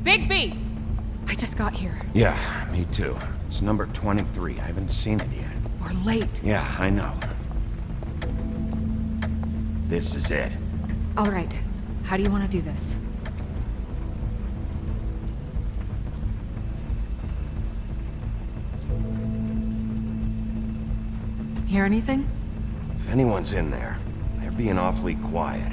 Bigby! I just got here. Yeah, me too. It's number 23. I haven't seen it yet. We're late. Yeah, I know. This is it. All right. How do you want to do this? Hear anything? If anyone's in there, they're being awfully quiet.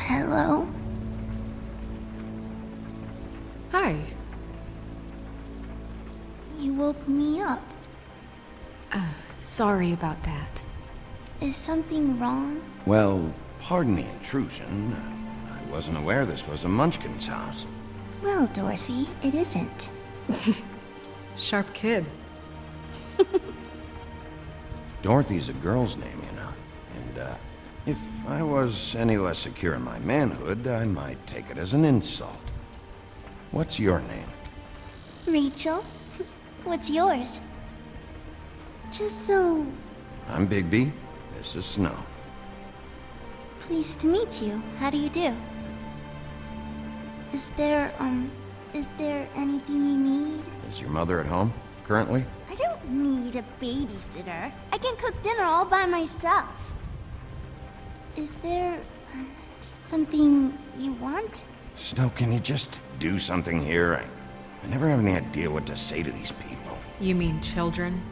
Hello? Hi. You woke me up. Sorry about that. Is something wrong? Well, pardon the intrusion. I wasn't aware this was a Munchkin's house. Well, Dorothy, it isn't. Sharp kid. Dorothy's a girl's name, you know. And, if I was any less secure in my manhood, I might take it as an insult. What's your name? Rachel? What's yours? Just so... I'm Bigby. This is Snow. Pleased to meet you. How do you do? Is there anything you need? Is your mother at home, currently? I don't need a babysitter. I can cook dinner all by myself. Is there something you want? Snow, can you just do something here? I never have any idea what to say to these people. You mean children?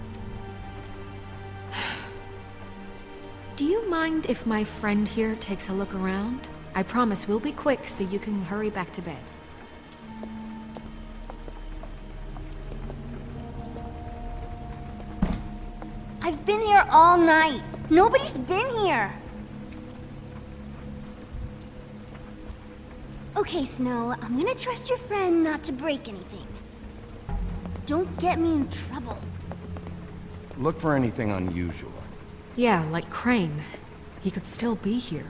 Do you mind if my friend here takes a look around? I promise we'll be quick so you can hurry back to bed. I've been here all night. Nobody's been here. Okay, Snow, I'm gonna trust your friend not to break anything. Don't get me in trouble. Look for anything unusual. Yeah, like Crane. He could still be here.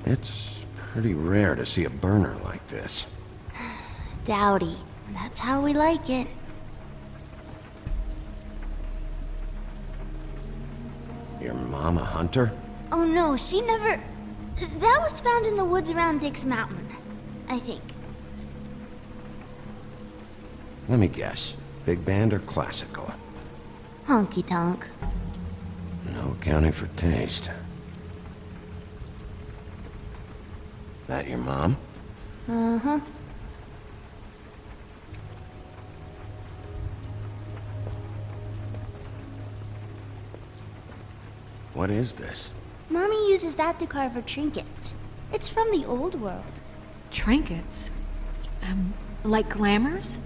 It's pretty rare to see a burner like this. Dowdy. That's how we like it. Your mom a hunter? Oh no, she never... That was found in the woods around Dick's Mountain, I think. Let me guess. Big band or classical? Honky tonk. No accounting for taste. That your mom? Uh-huh. What is this? Mommy uses that to carve her trinkets. It's from the old world. Trinkets? Like glamours?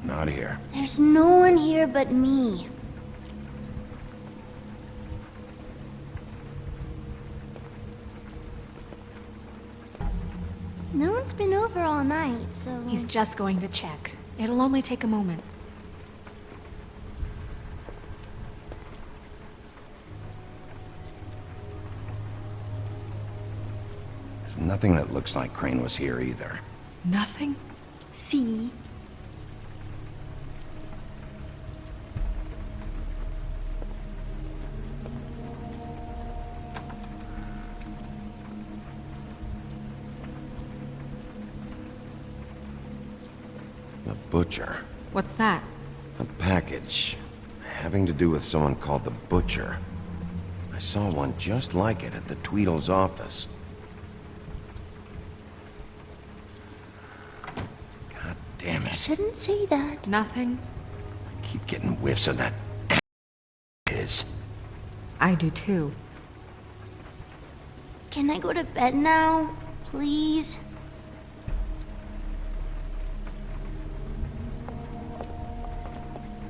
Not here. There's no one here but me. No one's been over all night, so... He's just going to check. It'll only take a moment. There's nothing that looks like Crane was here either. Nothing? See? The Butcher. What's that? A package having to do with someone called the Butcher. I saw one just like it at the Tweedle's office. God damn it. Shouldn't say that. Nothing? I keep getting whiffs of that is. I do too. Can I go to bed now? Please?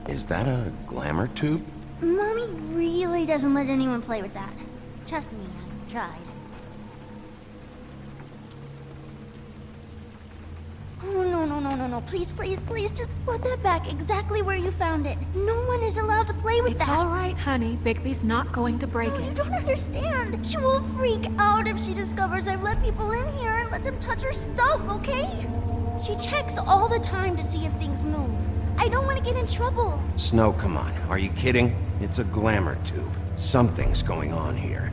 Is that a glamour tube? Mommy really doesn't let anyone play with that. Trust me, I've tried. Oh, no. Please, just put that back exactly where you found it. No one is allowed to play with It's that. all right, honey. Bigby's not going to break You it. don't understand. She will freak out if she discovers I've let people in here and let them touch her stuff, okay? She checks all the time to see if things move. I don't want to get in trouble. Snow, come on. Are you kidding? It's a glamour tube. Something's going on here.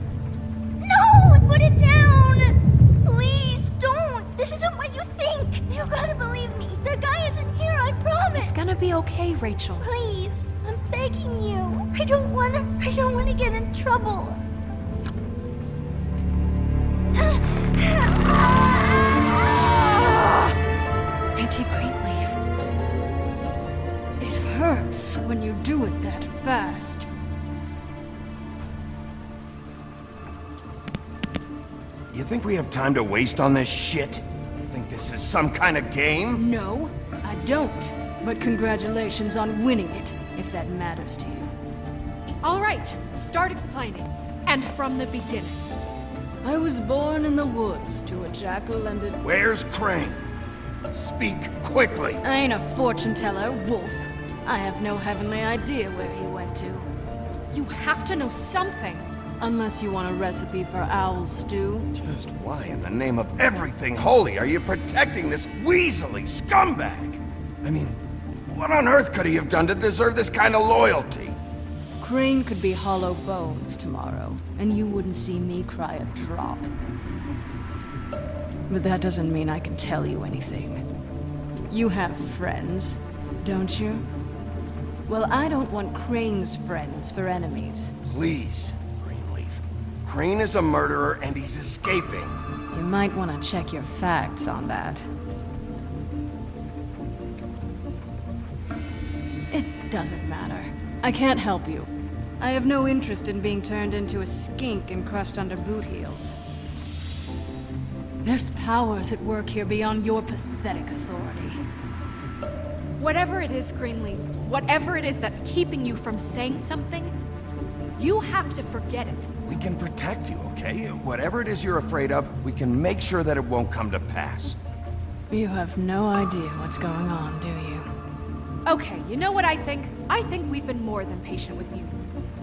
No! Put it down! Please, don't! This isn't what you think! You gotta believe me. The guy isn't here, I promise! It's gonna be okay, Rachel. Please, I'm begging you. I don't wanna get in trouble. Auntie Greenleaf. It hurts when you do it that fast. You think we have time to waste on this shit? You think this is some kind of game? No, I don't. But congratulations on winning it, if that matters to you. All right, start explaining. And from the beginning. I was born in the woods to a jackal and a... Where's Crane? Speak quickly. I ain't a fortune teller, wolf. I have no heavenly idea where he went to. You have to know something. Unless you want a recipe for owl stew. Just why in the name of everything holy are you protecting this weaselly scumbag? I mean, what on earth could he have done to deserve this kind of loyalty? Crane could be hollow bones tomorrow, and you wouldn't see me cry a drop. But that doesn't mean I can tell you anything. You have friends, don't you? Well, I don't want Crane's friends for enemies. Please, Greenleaf. Crane is a murderer and he's escaping. You might want to check your facts on that. It doesn't matter. I can't help you. I have no interest in being turned into a skink and crushed under boot heels. There's powers at work here beyond your pathetic authority. Whatever it is, Greenleaf, whatever it is that's keeping you from saying something, you have to forget it. We can protect you, okay? Whatever it is you're afraid of, we can make sure that it won't come to pass. You have no idea what's going on, do you? Okay, you know what I think? I think we've been more than patient with you.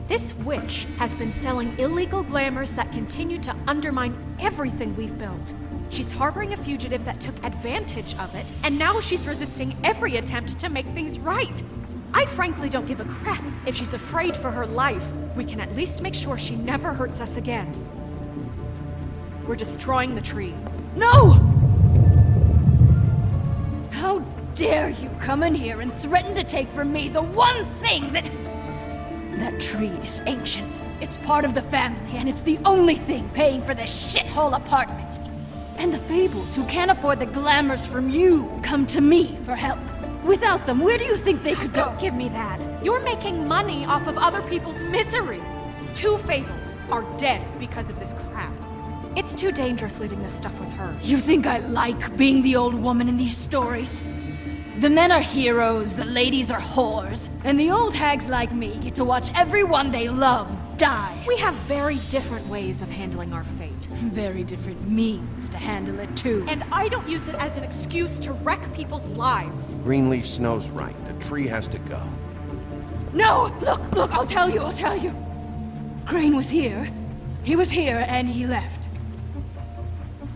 This witch has been selling illegal glamours that continue to undermine everything we've built. She's harboring a fugitive that took advantage of it, and now she's resisting every attempt to make things right. I frankly don't give a crap if she's afraid for her life. We can at least make sure she never hurts us again. We're destroying the tree. No! How dare you come in here and threaten to take from me the one thing that... That tree is ancient. It's part of the family, and it's the only thing paying for this shithole apartment. And the Fables, who can't afford the glamours from you, come to me for help. Without them, where do you think they could go? Don't give me that. You're making money off of other people's misery. 2 Fables are dead because of this crap. It's too dangerous leaving this stuff with her. You think I like being the old woman in these stories? The men are heroes, the ladies are whores, and the old hags like me get to watch everyone they love die. We have very different ways of handling our fate. Very different means to handle it, too. And I don't use it as an excuse to wreck people's lives. Greenleaf Snow's right. The tree has to go. No! Look, I'll tell you. Crane was here. He was here, and he left.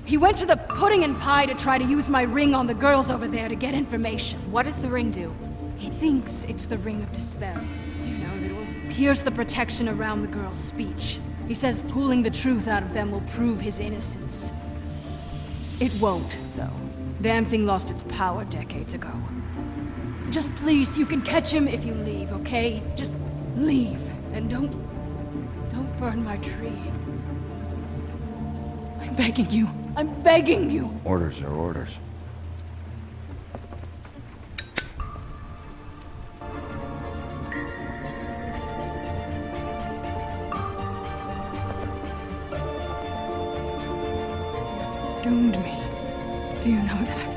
He went to the pudding and pie to try to use my ring on the girls over there to get information. What does the ring do? He thinks it's the Ring of Dispel. You know, that it will pierce the protection around the girls' speech. He says pulling the truth out of them will prove his innocence. It won't, though. Damn thing lost its power decades ago. Just please, you can catch him if you leave, okay? Just leave. And don't burn my tree. I'm begging you. I'm begging you. Orders are orders. Doomed me. Do you know that?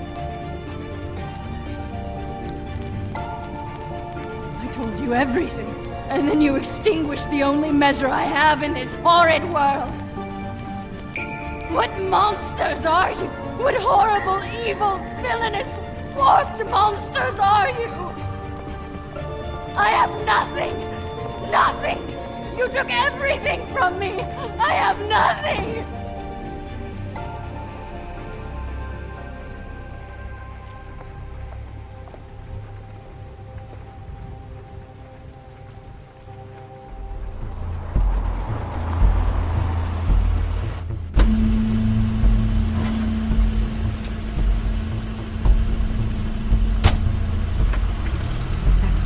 I told you everything, and then you extinguished the only measure I have in this horrid world. What monsters are you? What horrible, evil, villainous, warped monsters are you? I have nothing! Nothing! You took everything from me! I have nothing!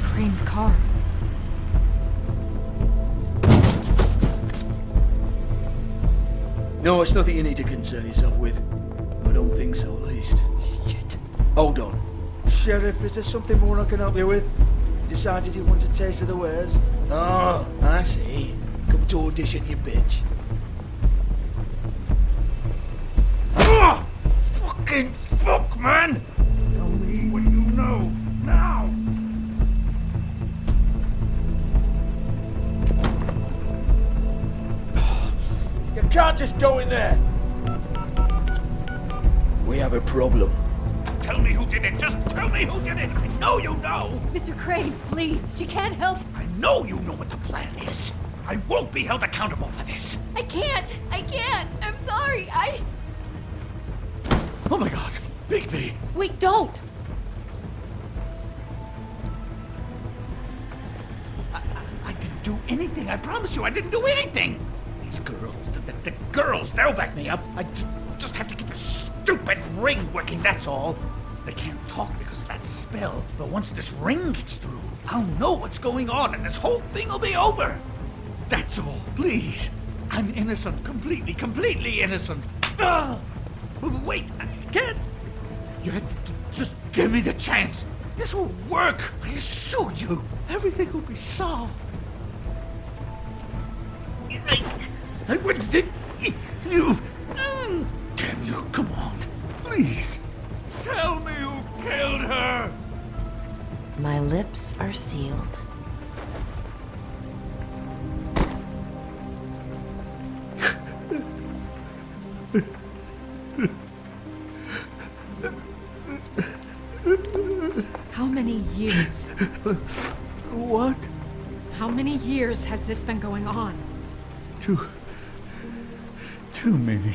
Crane's car. No, it's nothing you need to concern yourself with. I don't think so, at least. Shit. Hold on. Sheriff, is there something more I can help you with? Decided you want a taste of the wares? Oh, I see. Come to audition, you bitch. Ah! Fucking fuck, man! Tell me what you know, now! You can't just go in there! We have a problem. Tell me who did it! Just tell me who did it! I know you know! Mr. Crane, please, she can't help. I know you know what the plan is! I won't be held accountable for this! I can't! I'm sorry, Oh my god! Bigby! Wait, don't! I didn't do anything! I promise you, I didn't do anything! These girls, the girls, they'll back me up. I just have to get this stupid ring working, that's all. They can't talk because of that spell, but once this ring gets through, I'll know what's going on and this whole thing will be over. That's all, please. I'm innocent, completely innocent. Wait, I can't. You have to just give me the chance. This will work, I assure you. Everything will be solved. I wouldn't did you. Damn you, come on. Please. Tell me who killed her. My lips are sealed. How many years? What? How many years has this been going on? Too many.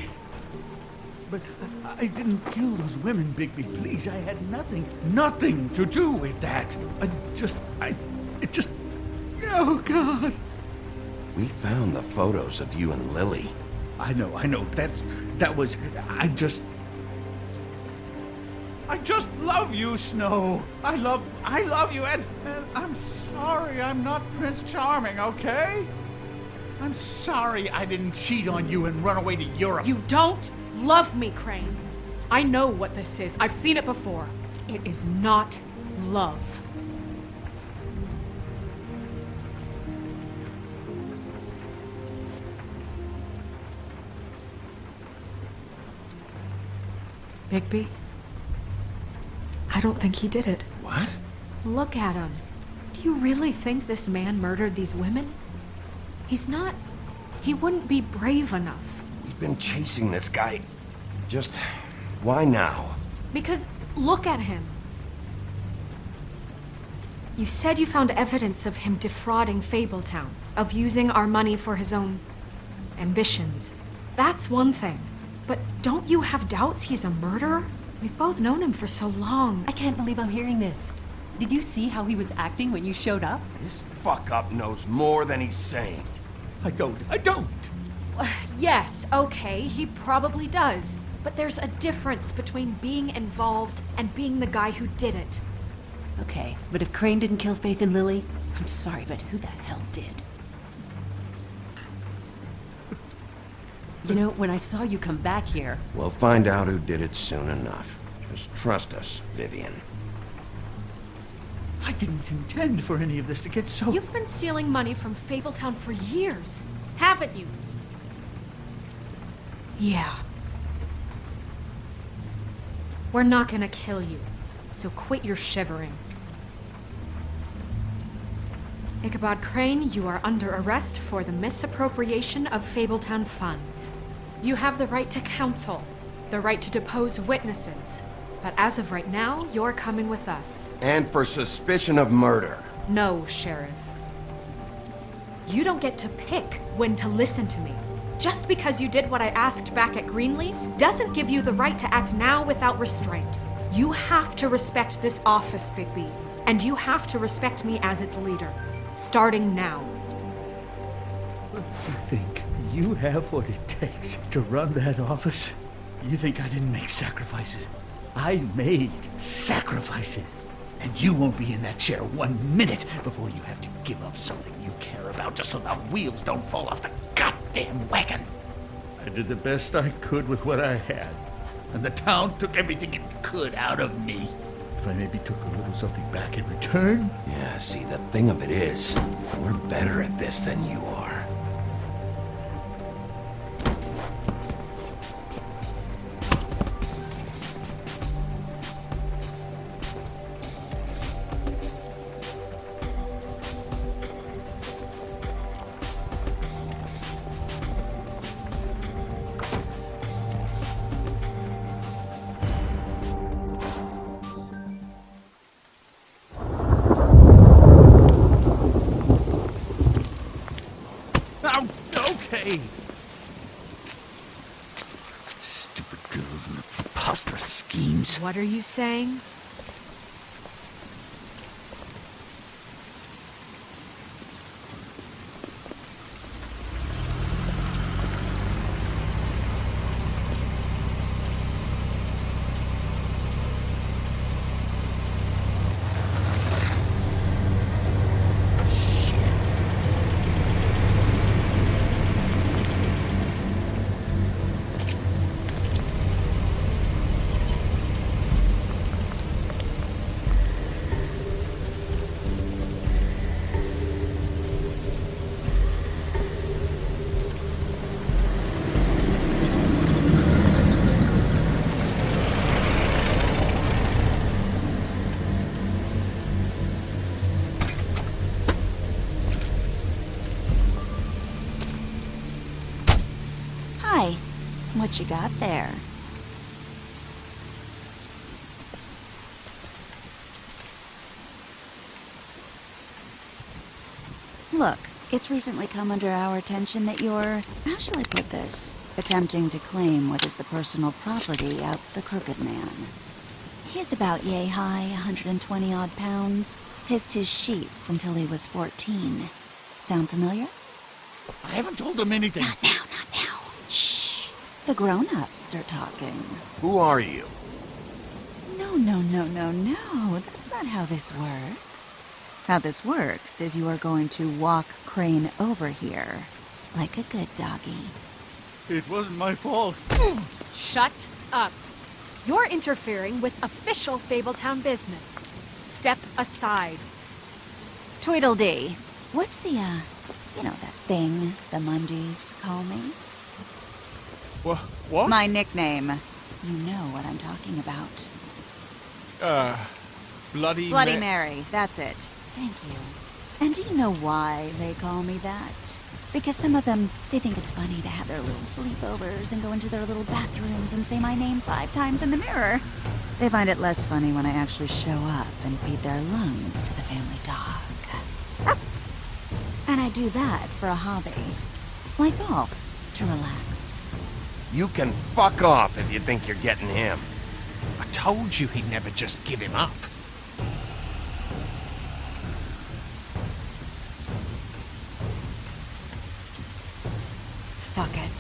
But I didn't kill those women, Bigby. Please, I had nothing to do with that. It just, oh God. We found the photos of you and Lily. I know, I just love you, Snow. I love you, and I'm sorry I'm not Prince Charming, okay? I'm sorry I didn't cheat on you and run away to Europe. You don't love me, Crane. I know what this is. I've seen it before. It is not love. Bigby? I don't think he did it. What? Look at him. Do you really think this man murdered these women? He's not. He wouldn't be brave enough. We've been chasing this guy. Just why now? Because look at him. You said you found evidence of him defrauding Fabletown, of using our money for his own ambitions. That's one thing. But don't you have doubts he's a murderer? We've both known him for so long. I can't believe I'm hearing this. Did you see how he was acting when you showed up? This fuck-up knows more than he's saying. I don't. Yes, okay, he probably does. But there's a difference between being involved and being the guy who did it. Okay, but if Crane didn't kill Faith and Lily, I'm sorry, but who the hell did? You know, when I saw you come back here... We'll find out who did it soon enough. Just trust us, Vivian. I didn't intend for any of this to get so... You've been stealing money from Fabletown for years, haven't you? Yeah. We're not gonna kill you, so quit your shivering. Ichabod Crane, you are under arrest for the misappropriation of Fabletown funds. You have the right to counsel, the right to depose witnesses, but as of right now, you're coming with us. And for suspicion of murder. No, Sheriff. You don't get to pick when to listen to me. Just because you did what I asked back at Greenleaf's doesn't give you the right to act now without restraint. You have to respect this office, Bigby, and you have to respect me as its leader. Starting now. You think you have what it takes to run that office? You think I didn't make sacrifices? I made sacrifices. And you won't be in that chair 1 minute before you have to give up something you care about just so the wheels don't fall off the goddamn wagon. I did the best I could with what I had. And the town took everything it could out of me. If I maybe took a little something back in return... Yeah, see, the thing of it is, we're better at this than you are. Oh, okay. Stupid girls and their preposterous schemes. What are you saying? Hi. What you got there? Look, it's recently come under our attention that you're, how shall I put this, attempting to claim what is the personal property of the Crooked Man. He's about yay high, 120 odd pounds, pissed his sheets until he was 14. Sound familiar? I haven't told them anything. Not now, not now. Shh. The grown-ups are talking. Who are you? No. That's not how this works. How this works is you are going to walk Crane over here. Like a good doggy. It wasn't my fault. Shut up. You're interfering with official Fabletown business. Step aside. Tweedledee. What's the, you know that thing the Mundies call me? What? My nickname. You know what I'm talking about. Bloody Bloody Mary, that's it. Thank you. And do you know why they call me that? Because some of them, they think it's funny to have their little sleepovers and go into their little bathrooms and say my name 5 times in the mirror. They find it less funny when I actually show up and feed their lungs to the family dog. And I do that for a hobby. Like golf, to relax. You can fuck off if you think you're getting him. I told you he'd never just give him up. Fuck it.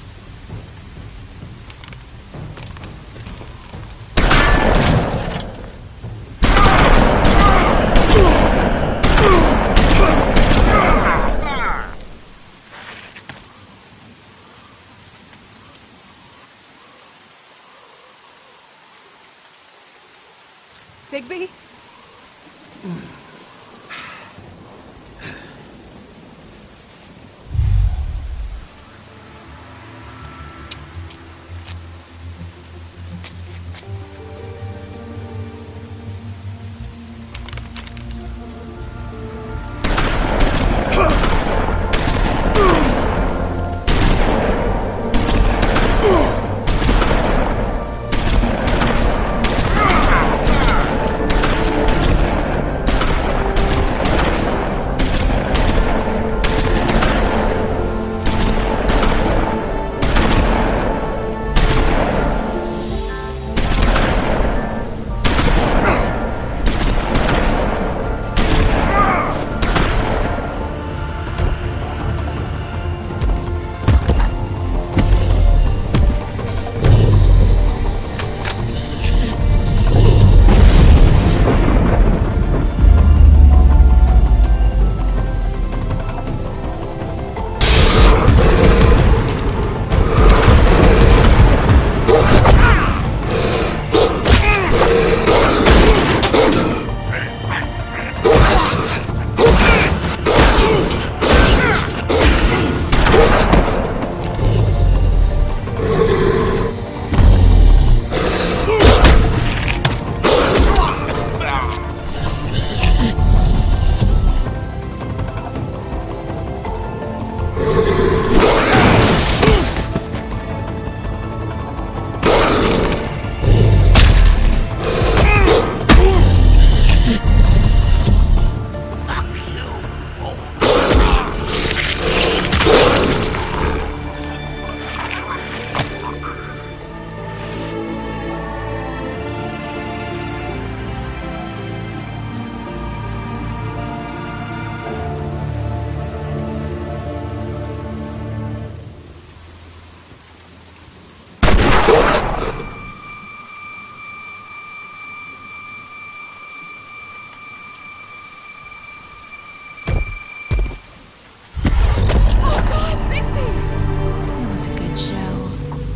Bigby?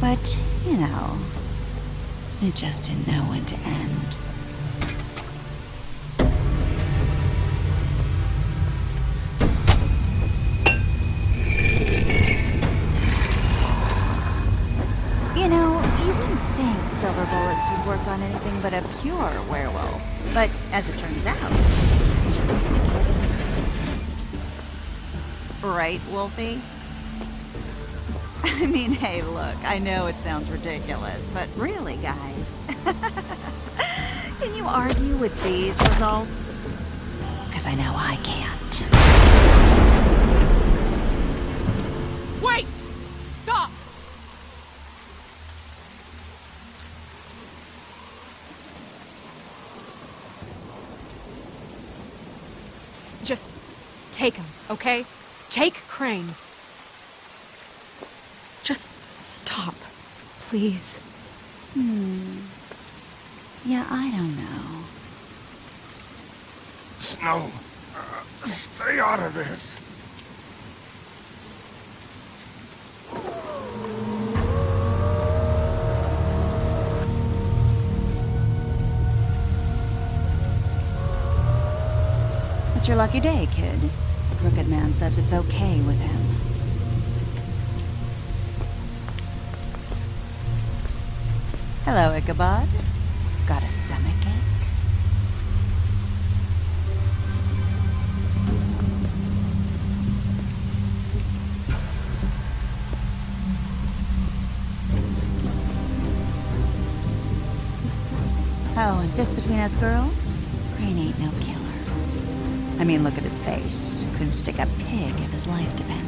But, you know, it just didn't know when to end. You know, you wouldn't think silver bullets would work on anything but a pure werewolf. But as it turns out, it's just not the case. Right, Wolfie? I mean, hey, look, I know it sounds ridiculous, but really, guys, can you argue with these results? Because I know I can't. Wait! Stop! Just take him, okay? Take Crane. Just stop, please. Yeah, I don't know. Snow, stay out of this. It's your lucky day, kid. The Crooked Man says it's okay with him. Hello, Ichabod. Got a stomachache? Oh, and just between us girls, Crane ain't no killer. I mean, look at his face. Couldn't stick a pig if his life depended.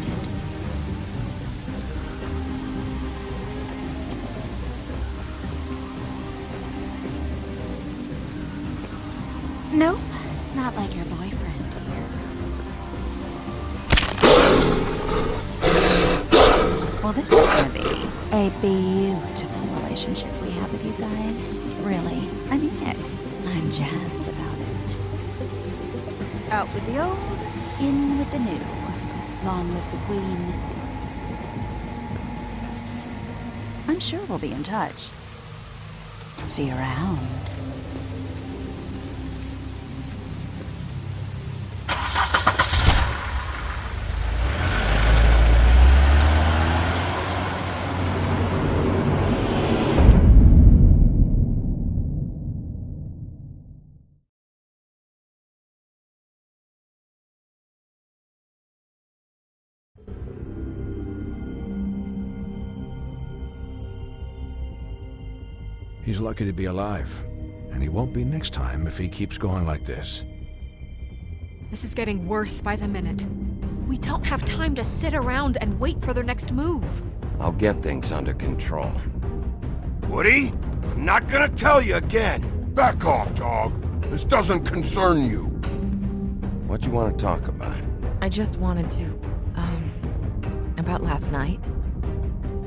Nope, not like your boyfriend here. Well, this is gonna be a beautiful relationship we have with you guys. Really, I mean it. I'm jazzed about it. Out with the old, in with the new. Long live the Queen. I'm sure we'll be in touch. See you around. He's lucky to be alive. And he won't be next time if he keeps going like this. This is getting worse by the minute. We don't have time to sit around and wait for their next move. I'll get things under control. Woody, I'm not gonna tell you again. Back off, dog. This doesn't concern you. What you want to talk about? I just wanted to, about last night.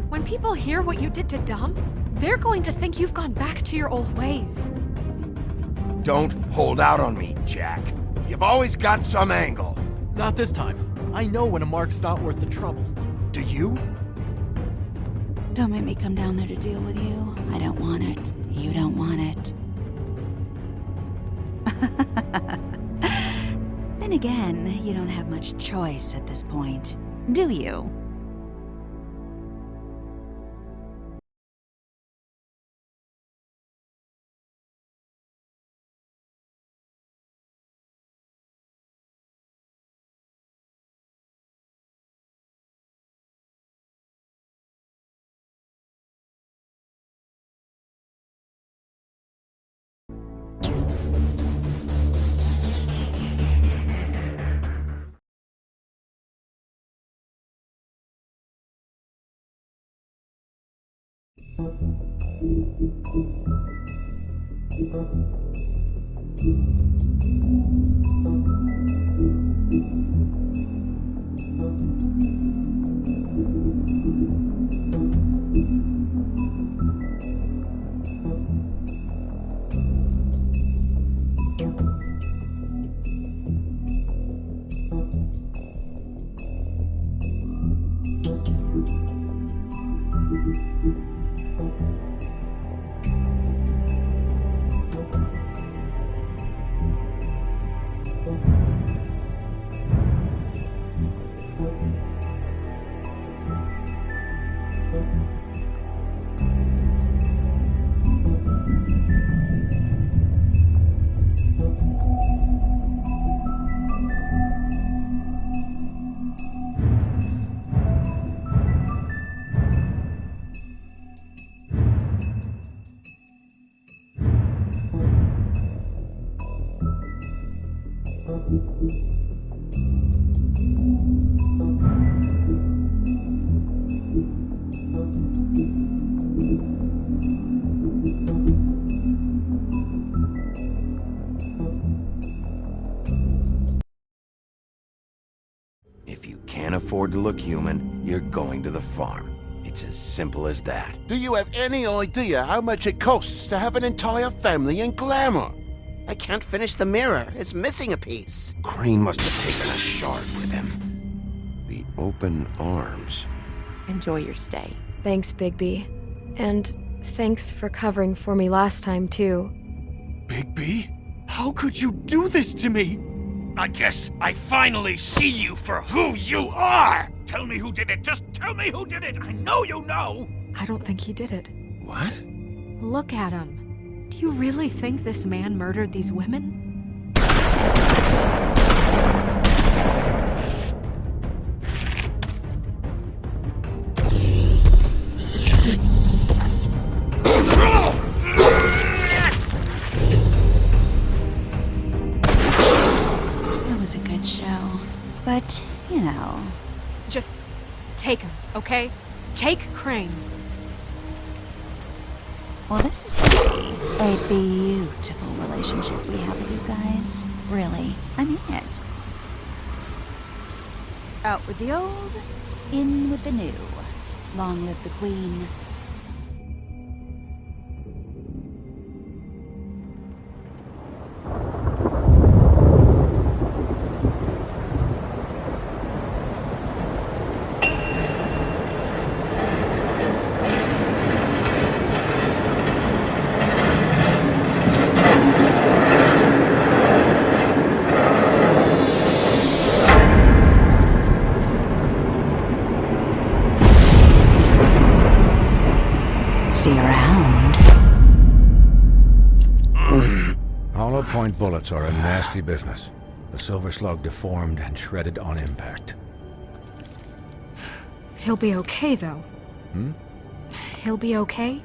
When people hear what you did to Dom, they're going to think you've gone back to your old ways. Don't hold out on me, Jack. You've always got some angle. Not this time. I know when a mark's not worth the trouble. Do you? Don't make me come down there to deal with you. I don't want it. You don't want it. Then again, you don't have much choice at this point, do you? If you can't afford to look human, you're going to the farm. It's as simple as that. Do you have any idea how much it costs to have an entire family in glamour? I can't finish the mirror. It's missing a piece. Crane must have taken a shard with him. The open arms. Enjoy your stay. Thanks, Bigby. And thanks for covering for me last time, too. Bigby? How could you do this to me? I guess I finally see you for who you are! Tell me who did it! Just tell me who did it! I know you know! I don't think he did it. What? Look at him. Do you really think this man murdered these women? It was a good show, but, you know... Just take him, okay? Take Crane. Well, this is gonna be a beautiful relationship we have with you guys. Really, I mean it. Out with the old, in with the new. Long live the Queen. See you around. Hollow point bullets are a nasty business. The silver slug deformed and shredded on impact. He'll be okay, though. Hmm? He'll be okay?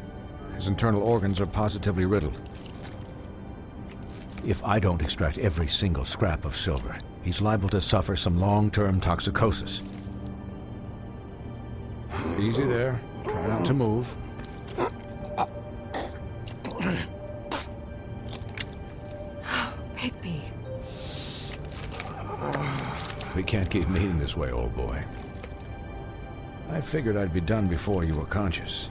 His internal organs are positively riddled. If I don't extract every single scrap of silver, he's liable to suffer some long-term toxicosis. Easy there. Try not to move. Bigby. We can't keep meeting this way, old boy. I figured I'd be done before you were conscious,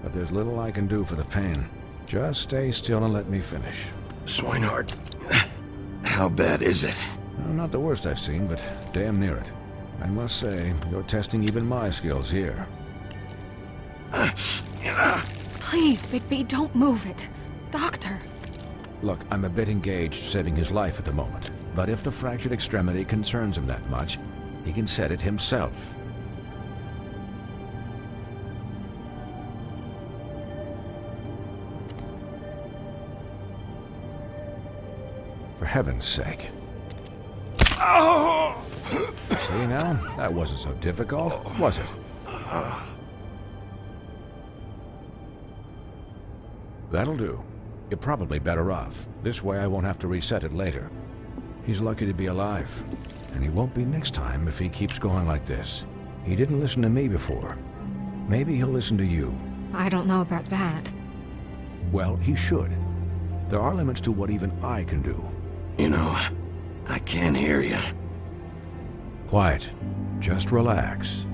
but there's little I can do for the pain. Just stay still and let me finish. Swinehart, how bad is it? Well, not the worst I've seen, but damn near it. I must say, you're testing even my skills here. Please, Bigby, don't move it. Doctor. Look, I'm a bit engaged saving his life at the moment, but if the fractured extremity concerns him that much, he can set it himself. For heaven's sake. Oh! See now? That wasn't so difficult, was it? That'll do. You're probably better off. This way I won't have to reset it later. He's lucky to be alive. And he won't be next time if he keeps going like this. He didn't listen to me before. Maybe he'll listen to you. I don't know about that. Well, he should. There are limits to what even I can do. You know, I can't hear you. Quiet. Just relax.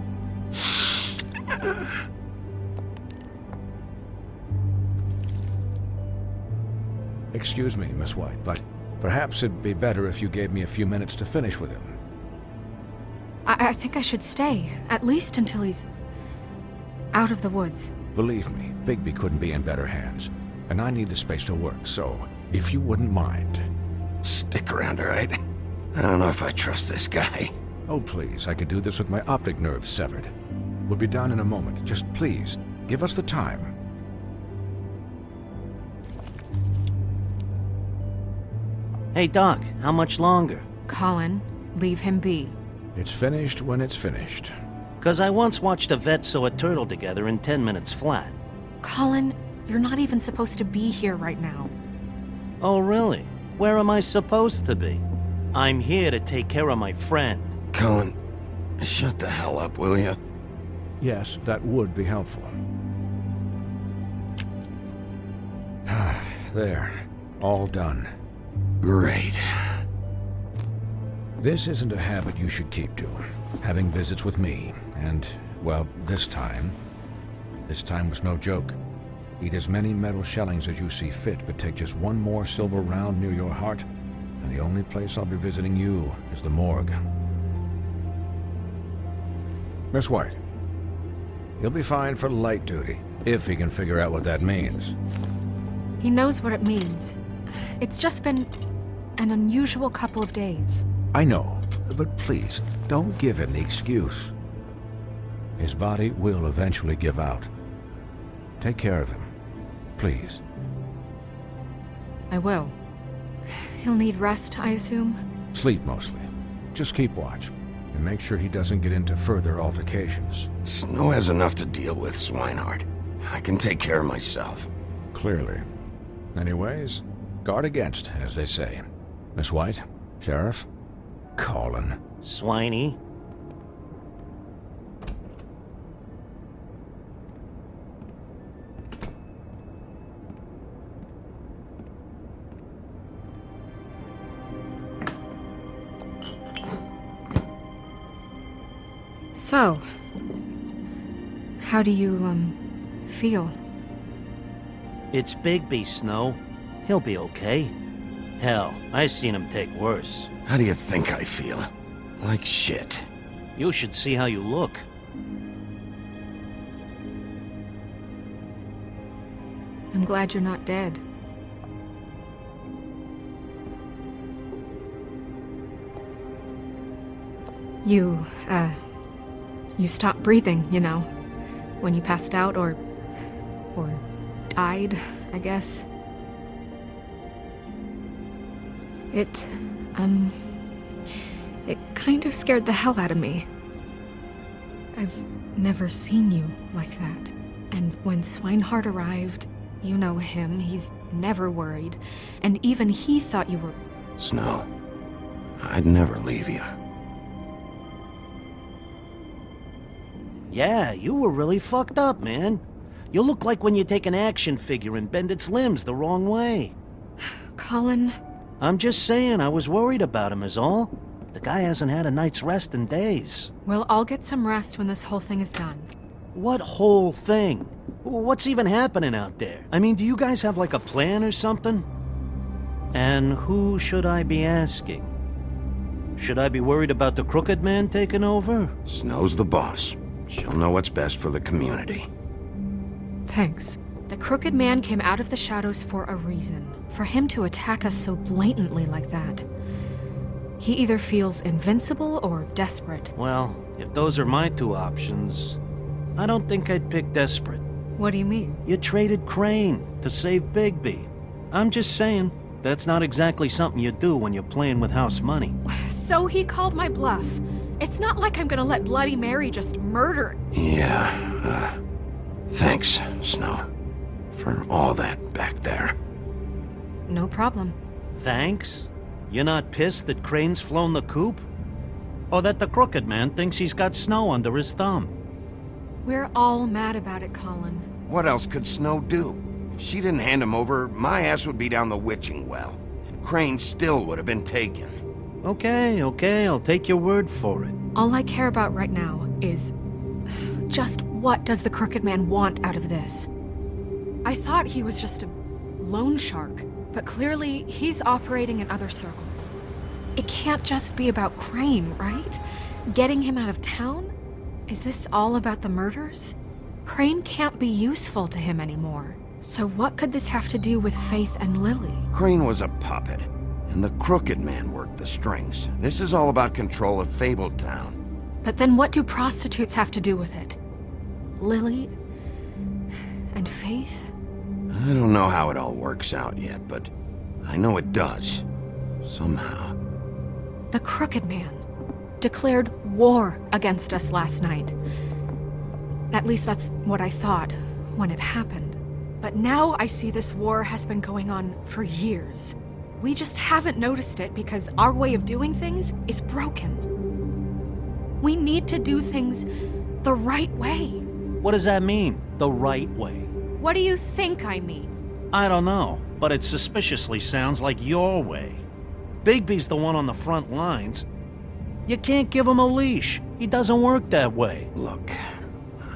Excuse me, Miss White, but perhaps it'd be better if you gave me a few minutes to finish with him. I think I should stay, at least until he's out of the woods. Believe me, Bigby couldn't be in better hands, and I need the space to work, so if you wouldn't mind. Stick around, all right? I don't know if I trust this guy. Oh, please, I could do this with my optic nerve severed. We'll be done in a moment. Just please, give us the time. Hey, Doc, how much longer? Colin, leave him be. It's finished when it's finished. 'Cause I once watched a vet sew a turtle together in 10 minutes flat. Colin, you're not even supposed to be here right now. Oh, really? Where am I supposed to be? I'm here to take care of my friend. Colin, shut the hell up, will you? Yes, that would be helpful. There. All done. Great. This isn't a habit you should keep to. Having visits with me, and, well, this time was no joke. Eat as many metal shellings as you see fit, but take just one more silver round near your heart, and the only place I'll be visiting you is the morgue. Miss White, he'll be fine for light duty, if he can figure out what that means. He knows what it means. It's just been an unusual couple of days. I know, but please, don't give him the excuse. His body will eventually give out. Take care of him, please. I will. He'll need rest, I assume? Sleep mostly. Just keep watch, and make sure he doesn't get into further altercations. Snow has enough to deal with, Swinehart. I can take care of myself. Clearly. Anyways, guard against, as they say. Miss White, Sheriff, Colin. Swiney. So, how do you, feel? It's Bigby, Snow. He'll be okay. Hell, I seen him take worse. How do you think I feel? Like shit. You should see how you look. I'm glad you're not dead. You stopped breathing, you know, when you passed out or died, I guess. It kind of scared the hell out of me. I've never seen you like that. And when Swinehart arrived, You know him, he's never worried. And even he thought you were... Snow, I'd never leave you. Yeah, you were really fucked up, man. You look like when you take an action figure and bend its limbs the wrong way. Colin... I'm just saying, I was worried about him is all. The guy hasn't had a night's rest in days. Well, I'll get some rest when this whole thing is done. What whole thing? What's even happening out there? I mean, do you guys have like a plan or something? And who should I be asking? Should I be worried about the Crooked Man taking over? Snow's the boss. She'll know what's best for the community. Thanks. The Crooked Man came out of the shadows for a reason. For him to attack us so blatantly like that. He either feels invincible or desperate. Well, if those are my two options, I don't think I'd pick desperate. What do you mean? You traded Crane to save Bigby. I'm just saying, that's not exactly something you do when you're playing with house money. So he called my bluff. It's not like I'm gonna let Bloody Mary just murder... Yeah, thanks, Snow. For all that back there. No problem. Thanks? You're not pissed that Crane's flown the coop? Or that the Crooked Man thinks he's got Snow under his thumb? We're all mad about it, Colin. What else could Snow do? If she didn't hand him over, my ass would be down the witching well. And Crane still would have been taken. Okay, I'll take your word for it. All I care about right now is... just what does the Crooked Man want out of this? I thought he was just a loan shark, but clearly he's operating in other circles. It can't just be about Crane, right? Getting him out of town? Is this all about the murders? Crane can't be useful to him anymore. So what could this have to do with Faith and Lily? Crane was a puppet, and the Crooked Man worked the strings. This is all about control of Fabletown. But then what do prostitutes have to do with it? Lily? And Faith? I don't know how it all works out yet, but I know it does. Somehow. The Crooked Man declared war against us last night. At least that's what I thought when it happened. But now I see this war has been going on for years. We just haven't noticed it because our way of doing things is broken. We need to do things the right way. What does that mean, the right way? What do you think I mean? I don't know, but it suspiciously sounds like your way. Bigby's the one on the front lines. You can't give him a leash. He doesn't work that way. Look,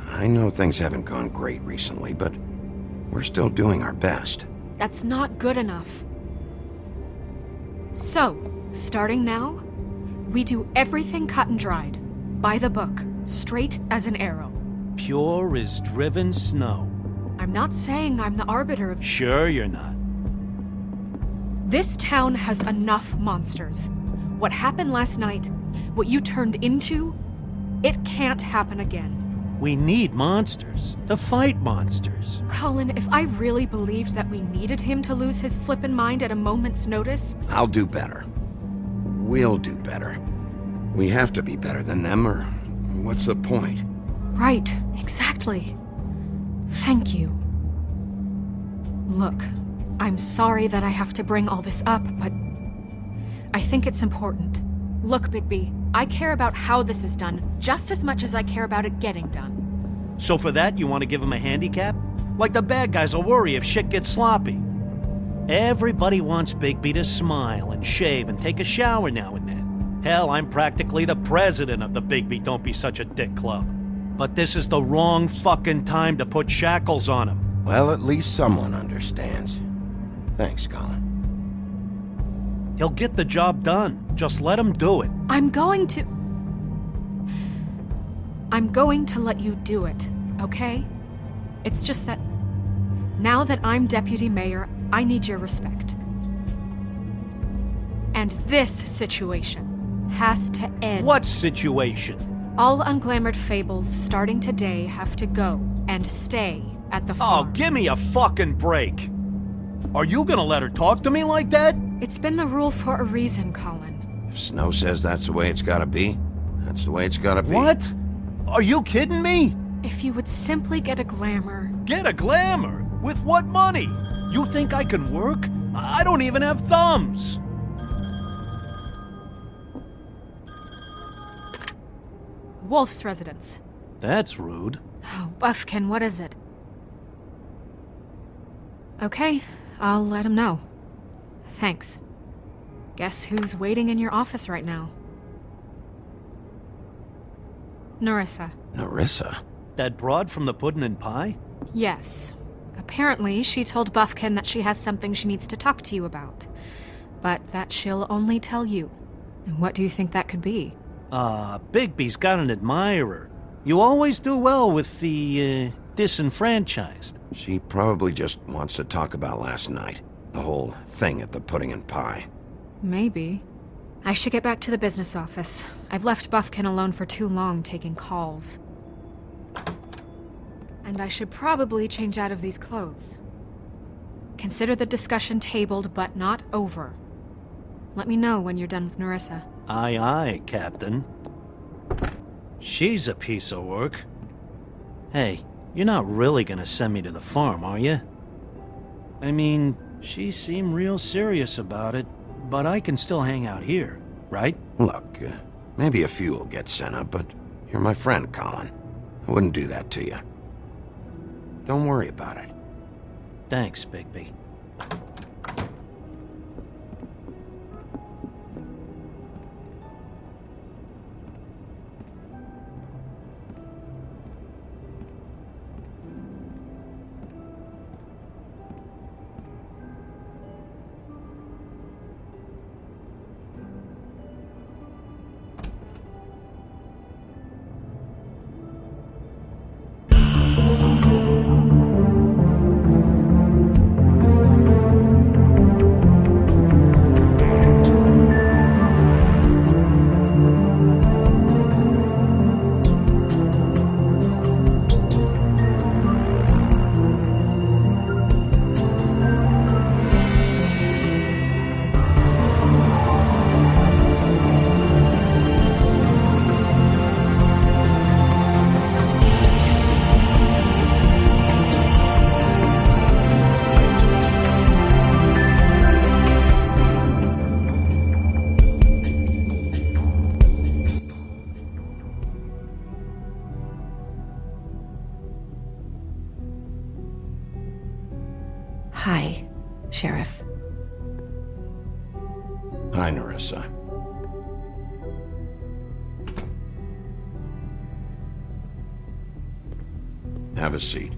I know things haven't gone great recently, but we're still doing our best. That's not good enough. So, starting now, we do everything cut and dried. By the book, straight as an arrow. Pure as driven snow. I'm not saying I'm the arbiter of... Sure you're not. This town has enough monsters. What happened last night, what you turned into, it can't happen again. We need monsters to fight monsters. Colin, if I really believed that we needed him to lose his flippin' mind at a moment's notice... I'll do better. We'll do better. We have to be better than them, or what's the point? Right, exactly. Thank you. Look, I'm sorry that I have to bring all this up, but I think it's important. Look, Bigby, I care about how this is done just as much as I care about it getting done. So for that, you want to give him a handicap? Like the bad guys will worry if shit gets sloppy. Everybody wants Bigby to smile and shave and take a shower now and then. Hell, I'm practically the president of the Bigby Don't Be Such a Dick Club. But this is the wrong fucking time to put shackles on him. Well, at least someone understands. Thanks, Colin. He'll get the job done. Just let him do it. I'm going to let you do it, okay? It's just that now that I'm deputy mayor, I need your respect. And this situation has to end. What situation? All unglamored fables starting today have to go and stay at the farm. Oh, give me a fucking break. Are you gonna let her talk to me like that? It's been the rule for a reason, Colin. If Snow says that's the way it's gotta be, that's the way it's gotta be. What? Are you kidding me? If you would simply get a glamour... Get a glamour? With what money? You think I can work? I don't even have thumbs. Wolf's residence. That's rude. Oh, Buffkin, what is it? Okay, I'll let him know. Thanks. Guess who's waiting in your office right now? Nerissa. Nerissa? That broad from the puddin' and pie? Yes. Apparently, she told Buffkin that she has something she needs to talk to you about. But that she'll only tell you. And what do you think that could be? Bigby's got an admirer. You always do well with the, disenfranchised. She probably just wants to talk about last night. The whole thing at the pudding and pie. Maybe. I should get back to the business office. I've left Buffkin alone for too long taking calls. And I should probably change out of these clothes. Consider the discussion tabled, but not over. Let me know when you're done with Nerissa. Aye, aye, Captain. She's a piece of work. Hey, you're not really gonna send me to the farm, are you? I mean, she seemed real serious about it, but I can still hang out here, right? Look, maybe a few will get sent up, but you're my friend, Colin. I wouldn't do that to you. Don't worry about it. Thanks, Bigby. Hi, Sheriff. Hi, Nerissa. Have a seat.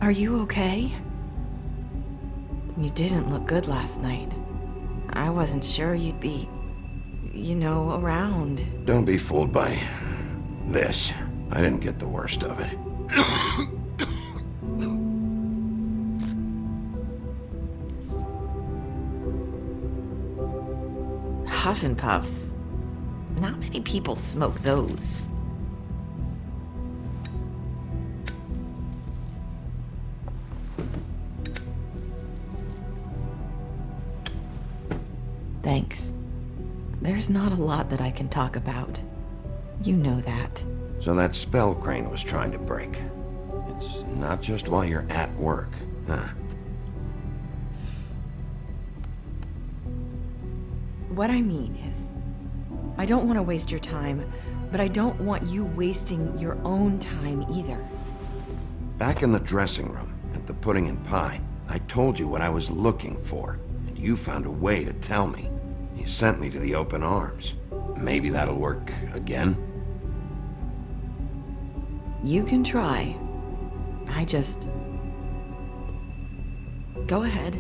Are you okay? You didn't look good last night. I wasn't sure you'd be, around. Don't be fooled by this. I didn't get the worst of it. Huff and puffs. Not many people smoke those. Thanks. There's not a lot that I can talk about. You know that. So that spell Crane was trying to break. It's not just while you're at work, huh? What I mean is, I don't want to waste your time, but I don't want you wasting your own time either. Back in the dressing room, at the pudding and pie, I told you what I was looking for, and you found a way to tell me. You sent me to the open arms. Maybe that'll work again? You can try. Go ahead.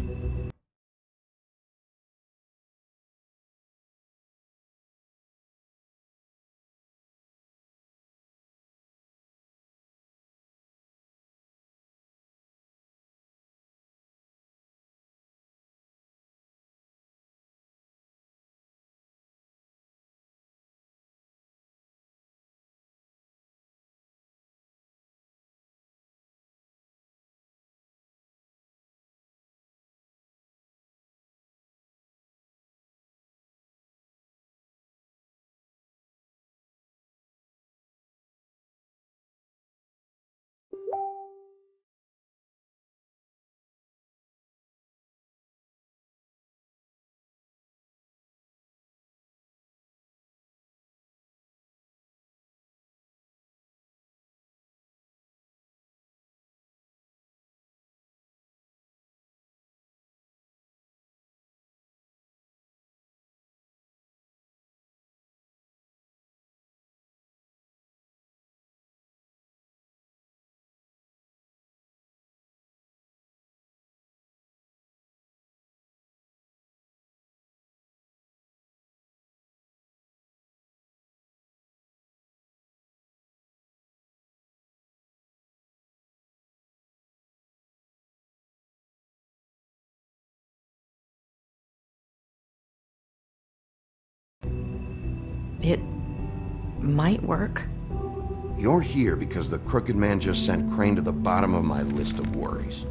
It might work. You're here because the Crooked Man just sent Crane to the bottom of my list of worries.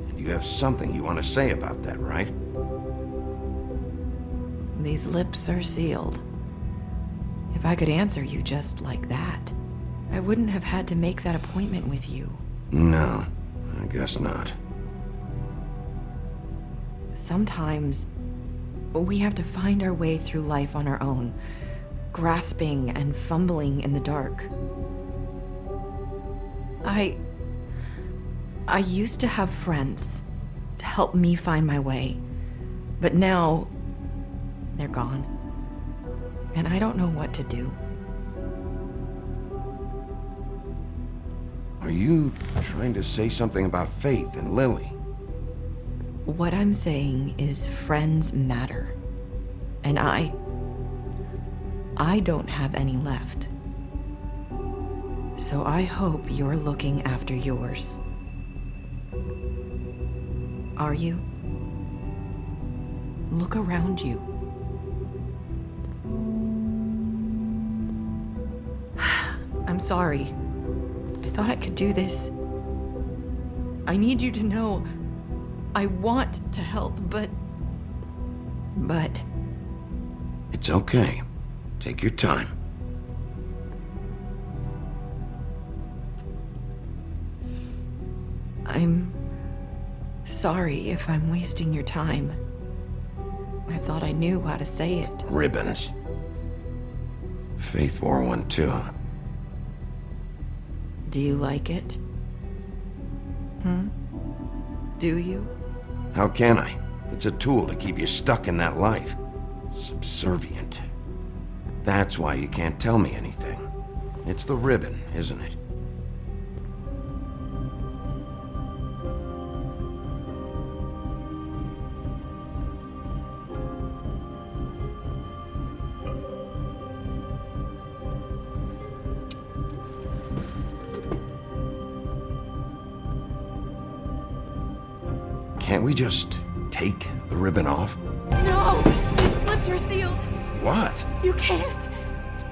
And you have something you want to say about that, right? These lips are sealed. If I could answer you just like that, I wouldn't have had to make that appointment with you. No, I guess not. Sometimes we have to find our way through life on our own, grasping and fumbling in the dark. I used to have friends to help me find my way, but now they're gone, and I don't know what to do. Are you trying to say something about Faith and Lily? What I'm saying is friends matter, and I don't have any left. So I hope you're looking after yours. Are you? Look around you. I'm sorry. I thought I could do this. I need you to know I want to help, but... It's okay. Take your time. I'm sorry if I'm wasting your time. I thought I knew how to say it. Ribbons. Faith wore one too. Do you like it? Do you? How can I? It's a tool to keep you stuck in that life. Subservient. That's why you can't tell me anything. It's the ribbon, isn't it? Can't we just take the ribbon off? No! These lips are sealed! What? You can't!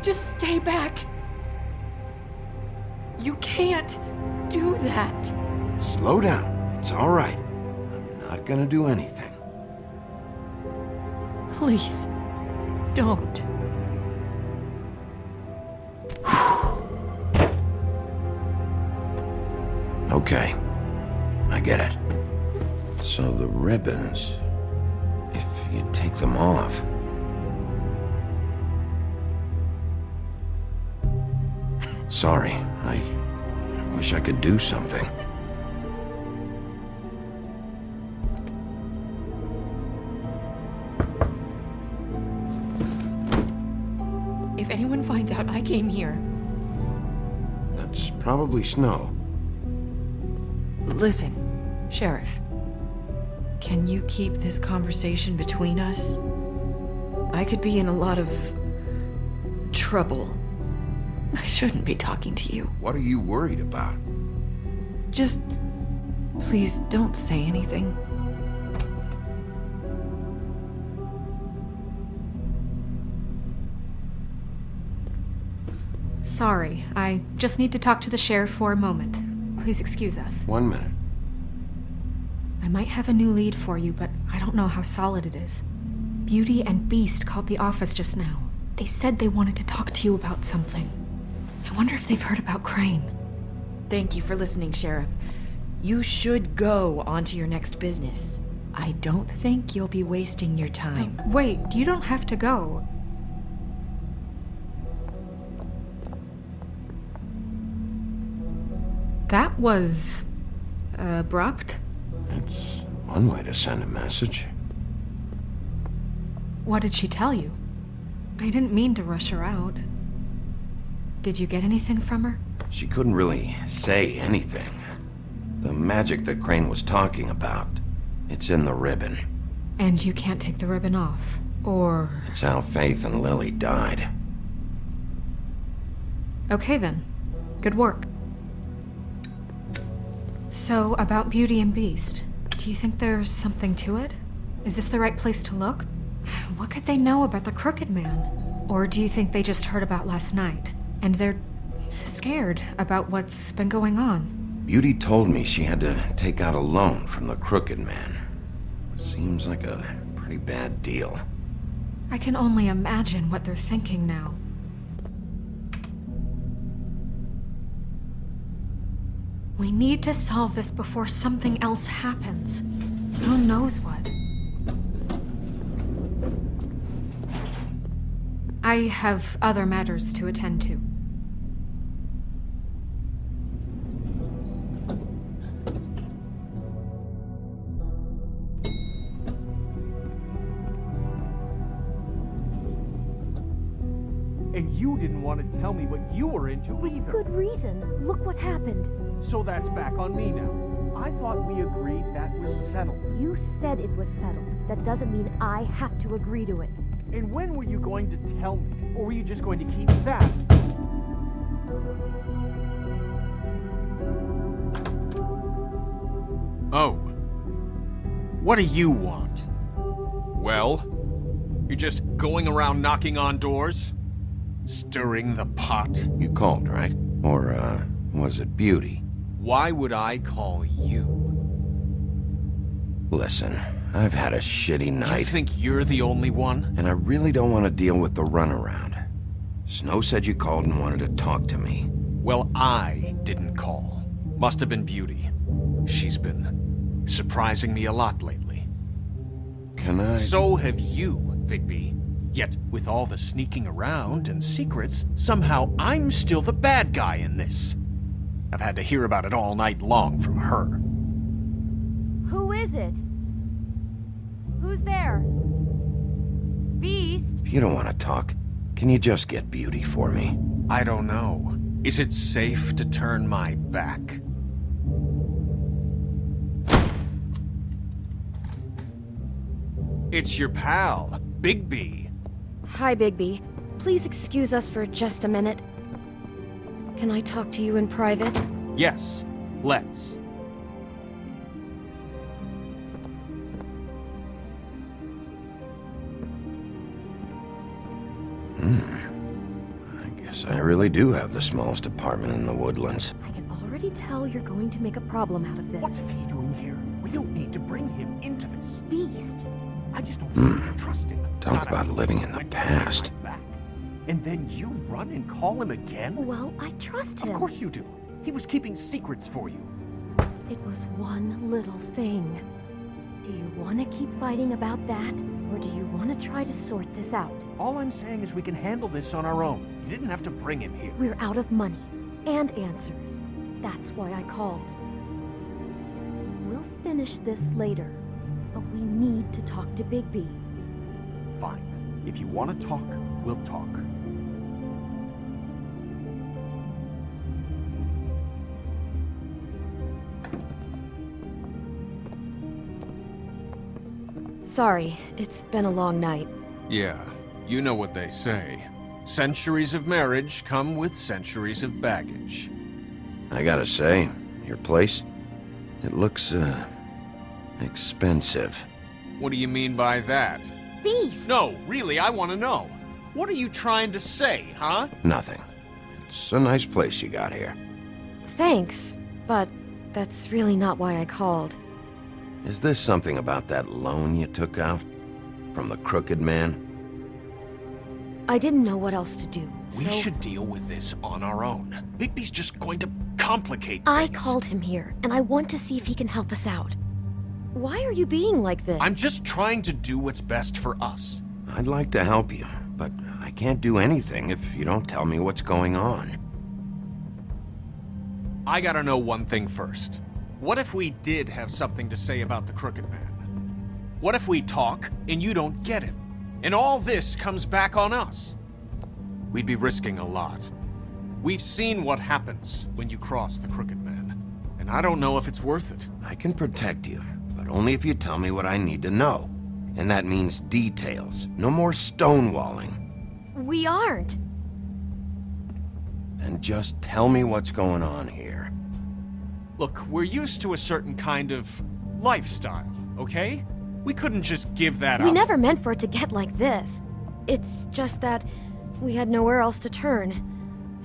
Just stay back! You can't do that! Slow down. It's all right. I'm not gonna do anything. Please, don't. Okay. I get it. So the ribbons, if you take them off... Sorry, I wish I could do something. If anyone finds out I came here... That's probably Snow. Listen, Sheriff. Can you keep this conversation between us? I could be in a lot of... trouble. I shouldn't be talking to you. What are you worried about? Just... please don't say anything. Sorry, I just need to talk to the sheriff for a moment. Please excuse us. 1 minute. I might have a new lead for you, but I don't know how solid it is. Beauty and Beast called the office just now. They said they wanted to talk to you about something. I wonder if they've heard about Crane. Thank you for listening, Sheriff. You should go on to your next business. I don't think you'll be wasting your time. Wait, you don't have to go. That was... abrupt. It's one way to send a message. What did she tell you? I didn't mean to rush her out. Did you get anything from her? She couldn't really say anything. The magic that Crane was talking about, it's in the ribbon. And you can't take the ribbon off, or... It's how Faith and Lily died. Okay then. Good work. So, about Beauty and Beast, do you think there's something to it? Is this the right place to look? What could they know about the Crooked Man? Or do you think they just heard about last night, and they're scared about what's been going on? Beauty told me she had to take out a loan from the Crooked Man. Seems like a pretty bad deal. I can only imagine what they're thinking now. We need to solve this before something else happens. Who knows what? I have other matters to attend to. And you didn't want to tell me what you were into either. Good reason. Look what happened. So that's back on me now. I thought we agreed that was settled. You said it was settled. That doesn't mean I have to agree to it. And when were you going to tell me? Or were you just going to keep that? Oh. What do you want? Well? You're just going around knocking on doors? Stirring the pot? You called, right? Or, was it Beauty? Why would I call you? Listen, I've had a shitty night. You think you're the only one? And I really don't want to deal with the runaround. Snow said you called and wanted to talk to me. Well, I didn't call. Must have been Beauty. She's been surprising me a lot lately. Can I? So have you, Vigby. Yet, with all the sneaking around and secrets, somehow I'm still the bad guy in this. I've had to hear about it all night long from her. Who is it? Who's there? Beast? If you don't want to talk, can you just get Beauty for me? I don't know. Is it safe to turn my back? It's your pal, Bigby. Hi, Bigby. Please excuse us for just a minute. Can I talk to you in private? Yes, let's. I guess I really do have the smallest apartment in the Woodlands. I can already tell you're going to make a problem out of this. What's he doing here? We don't need to bring him into this. Beast? I just don't trust him. Talk Not about after living he in the went past. right back. And then you run and call him again? Well, I trust him. Of course you do. He was keeping secrets for you. It was one little thing. Do you want to keep fighting about that, or do you want to try to sort this out? All I'm saying is we can handle this on our own. You didn't have to bring him here. We're out of money and answers. That's why I called. We'll finish this later, but we need to talk to Bigby. Fine. If you want to talk, we'll talk. Sorry, it's been a long night. Yeah, you know what they say. Centuries of marriage come with centuries of baggage. I gotta say, your place, it looks, expensive. What do you mean by that? Beast! No, really, I want to know. What are you trying to say, huh? Nothing. It's a nice place you got here. Thanks, but that's really not why I called. Is this something about that loan you took out? From the Crooked Man? I didn't know what else to do, We so should deal with this on our own. Bigby's just going to complicate I things. called him here, and I want to see if he can help us out. Why are you being like this? I'm just trying to do what's best for us. I'd like to help you, but I can't do anything if you don't tell me what's going on. I gotta know one thing first. What if we did have something to say about the Crooked Man? What if we talk and you don't get it? And all this comes back on us? We'd be risking a lot. We've seen what happens when you cross the Crooked Man, and I don't know if it's worth it. I can protect you, but only if you tell me what I need to know. And that means details. No more stonewalling. We aren't. And just tell me what's going on here. Look, we're used to a certain kind of lifestyle, okay? We couldn't just give that up. We never meant for it to get like this. It's just that We had nowhere else to turn,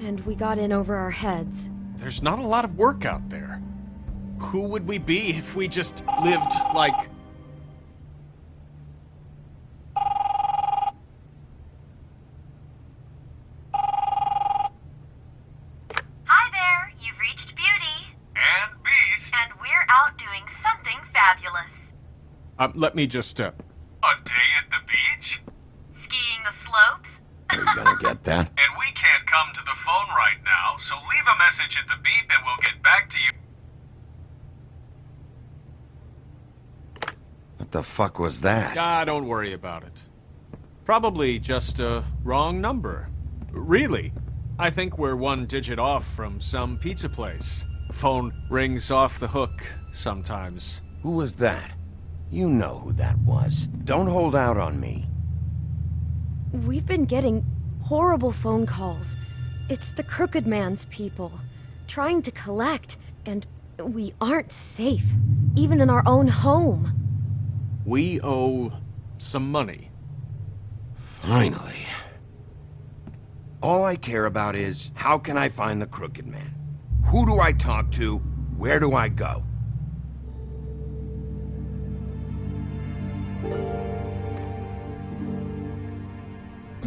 and we got in over our heads. There's not a lot of work out there. Who would we be if we just lived like... Hi there, you've reached Beauty. And Beast. And we're out doing something fabulous. Let me just, A day at the beach? Skiing the slopes? Are you gonna get that? And we can't come to the phone right now, so leave a message at the beep and we'll get back to you. What the fuck was that? Ah, don't worry about it. Probably just a wrong number. Really, I think we're one digit off from some pizza place. Phone rings off the hook sometimes. Who was that? You know who that was. Don't hold out on me. We've been getting horrible phone calls. It's the Crooked Man's people, trying to collect, and we aren't safe, even in our own home. We owe some money. Finally. All I care about is, how can I find the Crooked Man? Who do I talk to? Where do I go?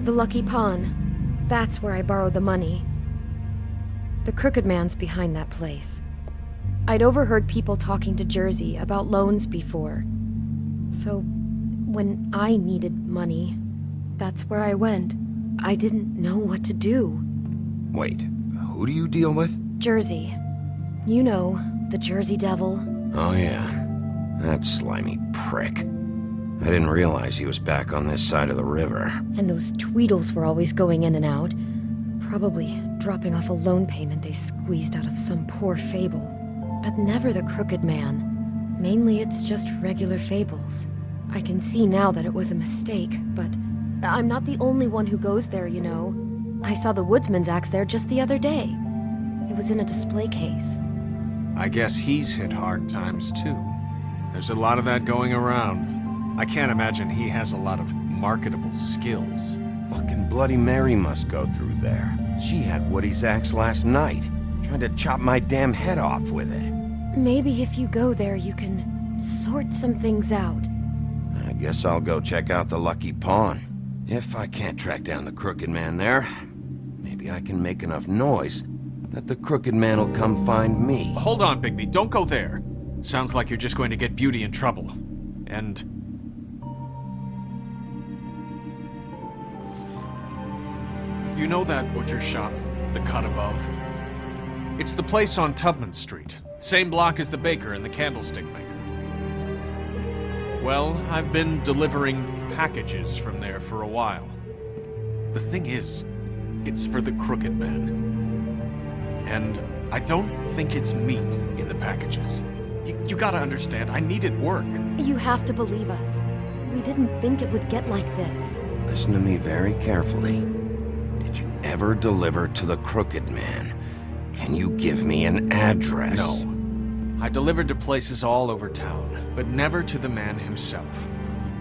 The Lucky Pawn. That's where I borrowed the money. The Crooked Man's behind that place. I'd overheard people talking to Jersey about loans before. So, when I needed money, that's where I went. I didn't know what to do. Wait, who do you deal with? Jersey. You know, the Jersey Devil. Oh yeah, that slimy prick. I didn't realize he was back on this side of the river. And those Tweedles were always going in and out. Probably dropping off a loan payment they squeezed out of some poor fable. But never the Crooked Man. Mainly it's just regular fables. I can see now that it was a mistake, but I'm not the only one who goes there, you know. I saw the Woodsman's axe there just the other day. It was in a display case. I guess he's hit hard times too. There's a lot of that going around. I can't imagine he has a lot of marketable skills. Fucking Bloody Mary must go through there. She had Woody's axe last night, trying to chop my damn head off with it. Maybe if you go there, you can sort some things out. I guess I'll go check out the Lucky Pawn. If I can't track down the Crooked Man there, maybe I can make enough noise that the Crooked Man will come find me. Hold on, Bigby, don't go there. Sounds like you're just going to get Beauty in trouble. And... you know that butcher shop, the cut above? It's the place on Tubman Street. Same block as the baker and the candlestick maker. Well, I've been delivering packages from there for a while. The thing is, it's for the Crooked Man. And I don't think it's meat in the packages. You gotta understand, I needed work. You have to believe us. We didn't think it would get like this. Listen to me very carefully. Did you ever deliver to the Crooked Man? Can you give me an address? No. I delivered to places all over town, but never to the man himself.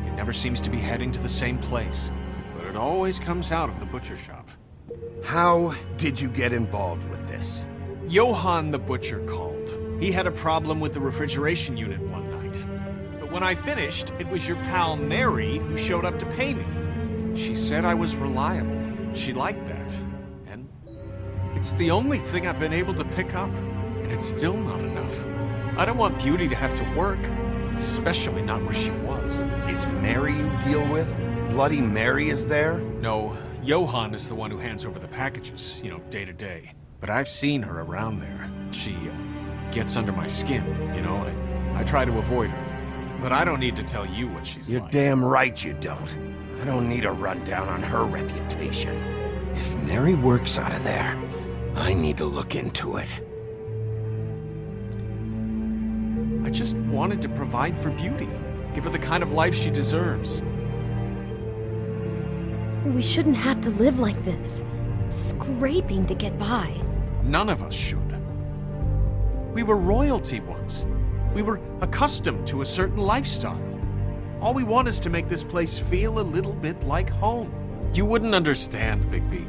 It never seems to be heading to the same place, but it always comes out of the butcher shop. How did you get involved with this? Johann the butcher called. He had a problem with the refrigeration unit one night. But when I finished, it was your pal Mary who showed up to pay me. She said I was reliable. She liked that. And it's the only thing I've been able to pick up, and it's still not enough. I don't want Beauty to have to work, especially not where she was. It's Mary you deal with? Bloody Mary is there? No, Johann is the one who hands over the packages, you know, day to day. But I've seen her around there. She gets under my skin, you know. I try to avoid her. But I don't need to tell you what she's You're like. damn right you don't. I don't need a rundown on her reputation. If Mary works out of there, I need to look into it. I just wanted to provide for Beauty. Give her the kind of life she deserves. We shouldn't have to live like this, scraping to get by. None of us should. We were royalty once. We were accustomed to a certain lifestyle. All we want is to make this place feel a little bit like home. You wouldn't understand, Bigby.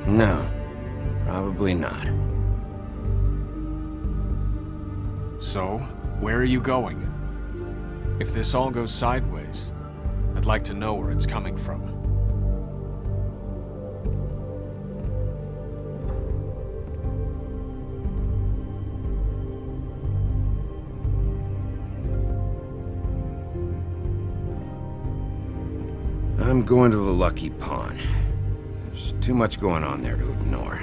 No, probably not. So, where are you going? If this all goes sideways, I'd like to know where it's coming from. I'm going to the Lucky Pawn. There's too much going on there to ignore.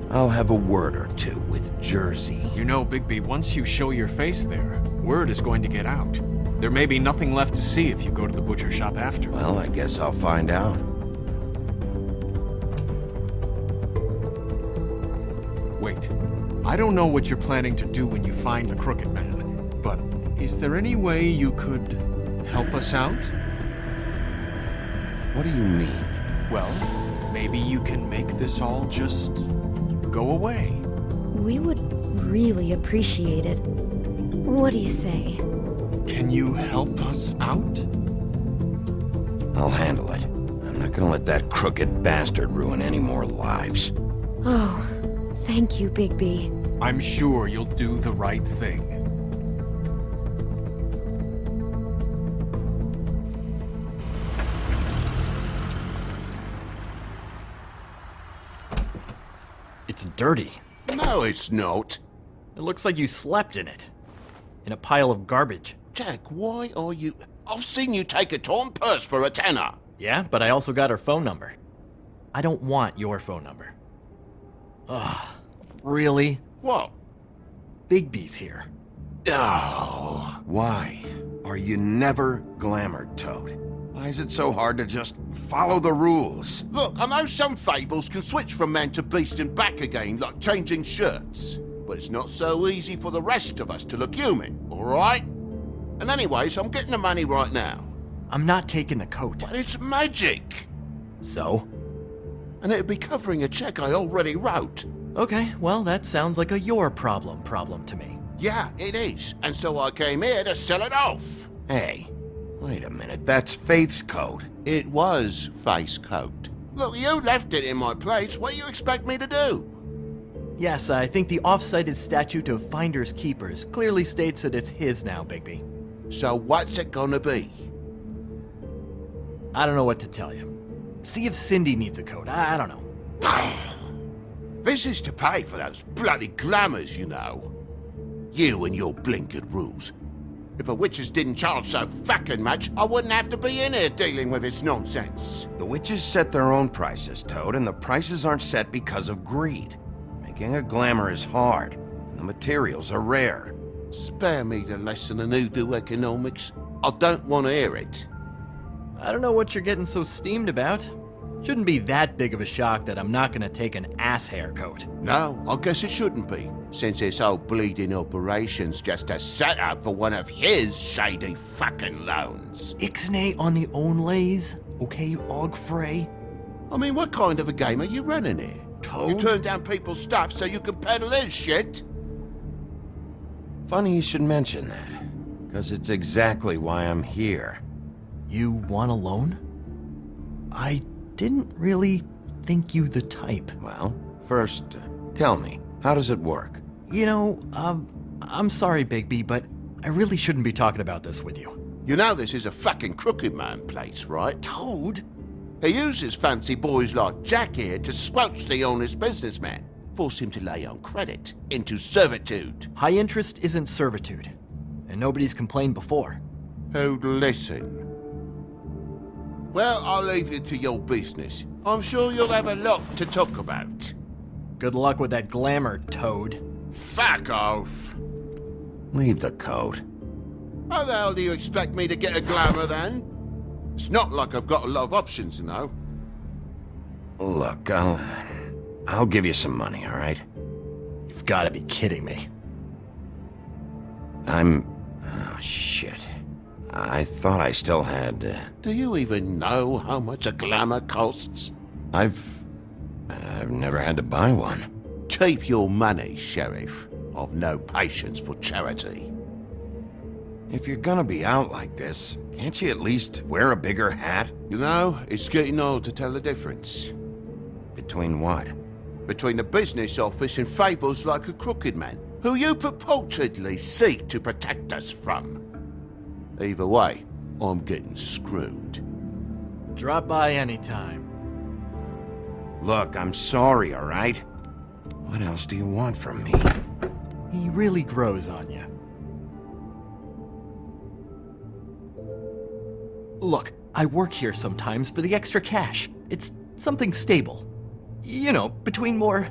I'll have a word or two with Jersey. You know, Bigby, once you show your face there, word is going to get out. There may be nothing left to see if you go to the butcher shop after. Well, I guess I'll find out. Wait, I don't know what you're planning to do when you find the Crooked Man, but is there any way you could help us out? What do you mean? Well, maybe you can make this all just go away. We would really appreciate it. What do you say? Can you help us out? I'll handle it. I'm not gonna let that crooked bastard ruin any more lives. Oh, thank you, Bigby. I'm sure you'll do the right thing. It's dirty. No, it's not. It looks like you slept in it. In a pile of garbage. Jack, why are you... I've seen you take a torn purse for a tenner. Yeah, but I also got her phone number. I don't want your phone number. Ugh. Really? What? Bigby's here. Oh. Why are you never glamored, Toad? Why is it so hard to just follow the rules? Look, I know some fables can switch from man to beast and back again like changing shirts. But it's not so easy for the rest of us to look human, alright? And anyways, I'm getting the money right now. I'm not taking the coat. But it's magic! So? And it'd be covering a check I already wrote. Okay, well, that sounds like a your problem to me. Yeah, it is. And so I came here to sell it off. Hey, wait a minute, that's Faith's coat. It was Faith's coat. Look, you left it in my place. What do you expect me to do? Yes, I think the off-cited statute of Finders Keepers clearly states that it's his now, Bigby. So what's it gonna be? I don't know what to tell you. See if Cindy needs a coat. I don't know. This is to pay for those bloody glamours, you know. You and your blinkered rules. If the witches didn't charge so fucking much, I wouldn't have to be in here dealing with this nonsense. The witches set their own prices, Toad, and the prices aren't set because of greed. Making a glamour is hard, and the materials are rare. Spare me the lesson in hoodoo economics. I don't want to hear it. I don't know what you're getting so steamed about. Shouldn't be that big of a shock that I'm not gonna take an ass haircoat. No, I guess it shouldn't be, since this whole bleeding operation's just a setup for one of his shady fucking loans. Ixnay on the own lays, okay, Og Frey? I mean, what kind of a game are you running here? Toad? You turn down people's stuff so you can peddle his shit? Funny you should mention that, because it's exactly why I'm here. You want a loan? I didn't really think you the type. Well, first, tell me, how does it work? You know, I'm sorry, Bigby, but I really shouldn't be talking about this with you. You know this is a fucking crooked man place, right? Toad? He uses fancy boys like Jack here to squelch the honest businessman. Force him to lay on credit into servitude. High interest isn't servitude, and nobody's complained before. Who'd listen? Well, I'll leave you to your business. I'm sure you'll have a lot to talk about. Good luck with that glamour, Toad. Fuck off! Leave the coat. How the hell do you expect me to get a glamour then? It's not like I've got a lot of options, you know. Look, I'll give you some money, all right? You've got to be kidding me. Oh, shit. I thought I still had... Do you even know how much a glamour costs? I've never had to buy one. Keep your money, Sheriff. I've no patience for charity. If you're gonna be out like this, can't you at least wear a bigger hat? You know, it's getting old to tell the difference. Between what? Between the business office and fables like a crooked man, who you purportedly seek to protect us from. Either way, I'm getting screwed. Drop by anytime. Look, I'm sorry, all right? What else do you want from me? He really grows on you. Look, I work here sometimes for the extra cash. It's something stable. You know, between more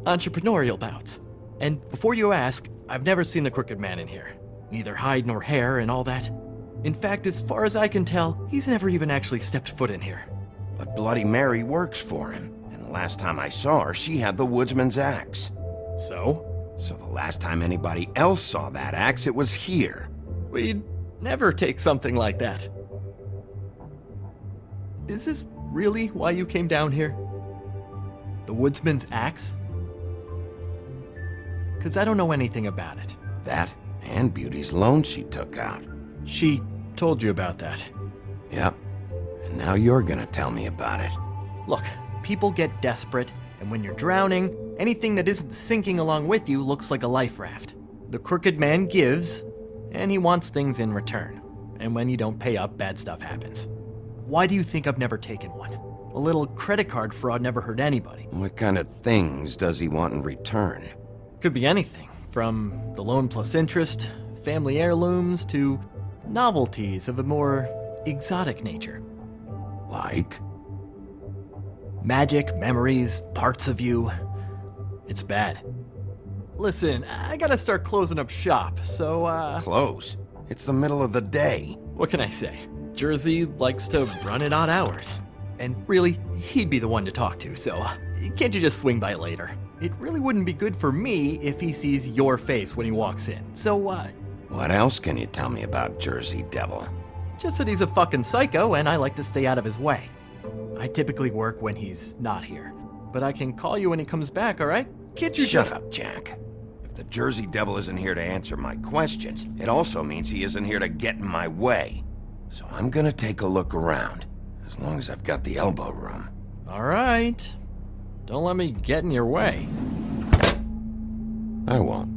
entrepreneurial bouts. And before you ask, I've never seen the Crooked Man in here. Neither hide nor hair and all that. In fact, as far as I can tell, he's never even actually stepped foot in here. But Bloody Mary works for him. And the last time I saw her, she had the woodsman's axe. So? So the last time anybody else saw that axe, it was here. We'd never take something like that. Is this really why you came down here? The woodsman's axe? Because I don't know anything about it. That and Beauty's loan she took out. She told you about that. Yep. And now you're gonna tell me about it. Look, people get desperate, and when you're drowning, anything that isn't sinking along with you looks like a life raft. The Crooked Man gives, and he wants things in return. And when you don't pay up, bad stuff happens. Why do you think I've never taken one? A little credit card fraud never hurt anybody. What kind of things does he want in return? Could be anything, from the loan plus interest, family heirlooms, to novelties of a more exotic nature. Like? Magic, memories, parts of you. It's bad. Listen, I gotta start closing up shop, so, Close? It's the middle of the day. What can I say? Jersey likes to run at odd hours. And really, he'd be the one to talk to, so can't you just swing by later? It really wouldn't be good for me if he sees your face when he walks in, so, What else can you tell me about Jersey Devil? Just that he's a fucking psycho and I like to stay out of his way. I typically work when he's not here, but I can call you when he comes back, alright? Can't you Shut up, Jack. If the Jersey Devil isn't here to answer my questions, it also means he isn't here to get in my way. So I'm gonna take a look around, as long as I've got the elbow room. Alright. Don't let me get in your way. I won't.